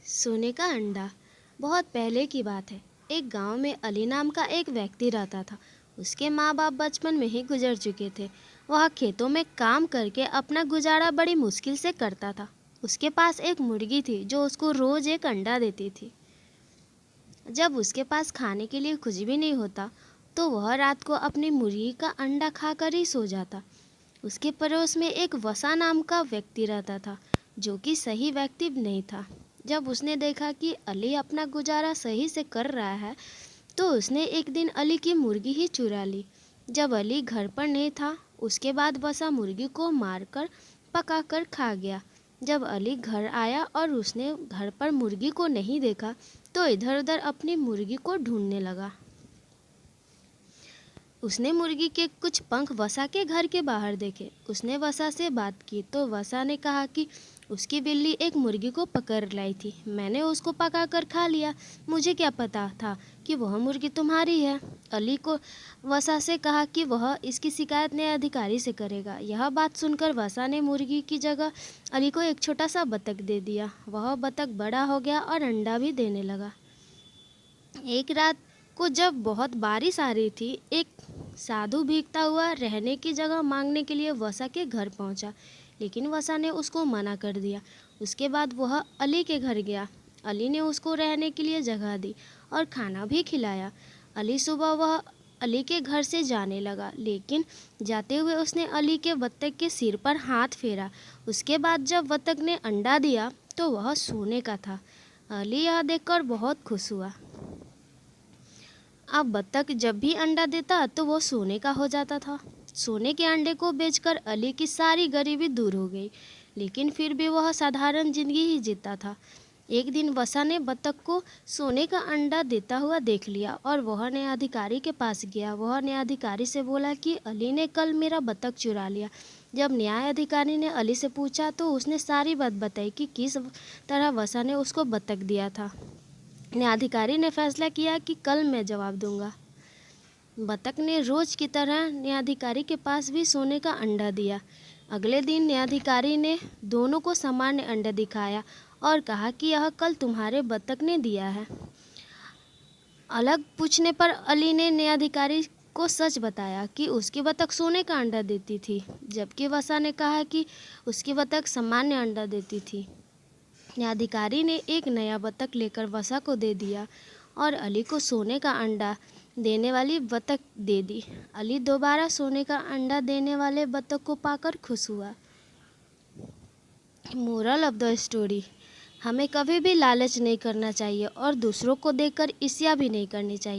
सोने का अंडा। बहुत पहले की बात है। एक गांव में अली नाम का एक व्यक्ति रहता था। उसके माँ बाप बचपन में ही गुजर चुके थे। वह खेतों में काम करके अपना गुजारा बड़ी मुश्किल से करता था। उसके पास एक मुर्गी थी जो उसको रोज एक अंडा देती थी। जब उसके पास खाने के लिए कुछ भी नहीं होता तो वह रात को अपनी मुर्गी का अंडा खाकर ही सो जाता। उसके पड़ोस में एक वसा नाम का व्यक्ति रहता था, जो कि सही व्यक्ति नहीं था। जब उसने देखा कि अली अपना गुजारा सही से कर रहा है तो उसने एक दिन अली की मुर्गी ही चुरा ली। जब अली घर पर नहीं था उसके बाद वसा मुर्गी को मारकर पकाकर खा गया। जब अली घर आया और उसने घर पर मुर्गी को नहीं देखा तो इधर उधर अपनी मुर्गी को ढूंढने लगा। उसने मुर्गी के कुछ पंख वसा के घर के बाहर देखे। उसने वसा से बात की तो वसा ने कहा कि उसकी बिल्ली एक मुर्गी को पकड़ लाई थी। मैंने उसको पकाकर खा लिया। मुझे क्या पता था कि वह मुर्गी तुम्हारी है। अली को वसा से कहा कि वह इसकी शिकायत नए अधिकारी से करेगा। यह बात सुनकर वसा ने मुर्गी की जगह अली को एक छोटा सा बतख दे दिया। वह बतख बड़ा हो गया और अंडा भी देने लगा। एक रात को जब बहुत बारिश आ रही थी, एक साधु भीगता हुआ रहने की जगह मांगने के लिए वसा के घर पहुंचा, लेकिन वसा ने उसको मना कर दिया। उसके बाद वह अली के घर गया। अली ने उसको रहने के लिए जगह दी और खाना भी खिलाया। सुबह अली के घर से जाने लगा, लेकिन जाते हुए उसने अली के बत्तख के सिर पर हाथ फेरा। उसके बाद जब बत्तख ने अंडा दिया तो वह सोने का था। अली यह देखकर बहुत खुश हुआ। अब बत्तख जब भी अंडा देता तो वो सोने का हो जाता था। सोने के अंडे को बेचकर अली की सारी गरीबी दूर हो गई, लेकिन फिर भी वह साधारण जिंदगी ही जीता था। एक दिन वसा ने बत्तख को सोने का अंडा देता हुआ देख लिया और वह न्यायाधिकारी के पास गया। वह न्यायाधिकारी से बोला कि अली ने कल मेरा बत्तख चुरा लिया। जब न्यायाधिकारी ने अली से पूछा तो उसने सारी बात बताई कि किस तरह वसा ने उसको बत्तख दिया था। न्यायाधिकारी ने फैसला किया कि कल मैं जवाब दूंगा। बतख ने रोज की तरह न्यायाधिकारी के पास भी सोने का अंडा दिया। अगले दिन न्यायाधिकारी ने दोनों को सामान्य अंडा दिखाया और कहा कि यह कल तुम्हारे बतख ने दिया है। अलग पूछने पर अली ने न्यायाधिकारी को सच बताया कि उसकी बतख सोने का अंडा देती थी, जबकि वसा ने कहा कि उसकी बतख सामान्य अंडा देती थी। न्यायाधिकारी ने एक नया बतख लेकर वसा को दे दिया और अली को सोने का अंडा देने वाली बतख दे दी। अली दोबारा सोने का अंडा देने वाले बतख को पाकर खुश हुआ। मोरल ऑफ द स्टोरी, हमें कभी भी लालच नहीं करना चाहिए और दूसरों को देखकर ईर्ष्या भी नहीं करनी चाहिए।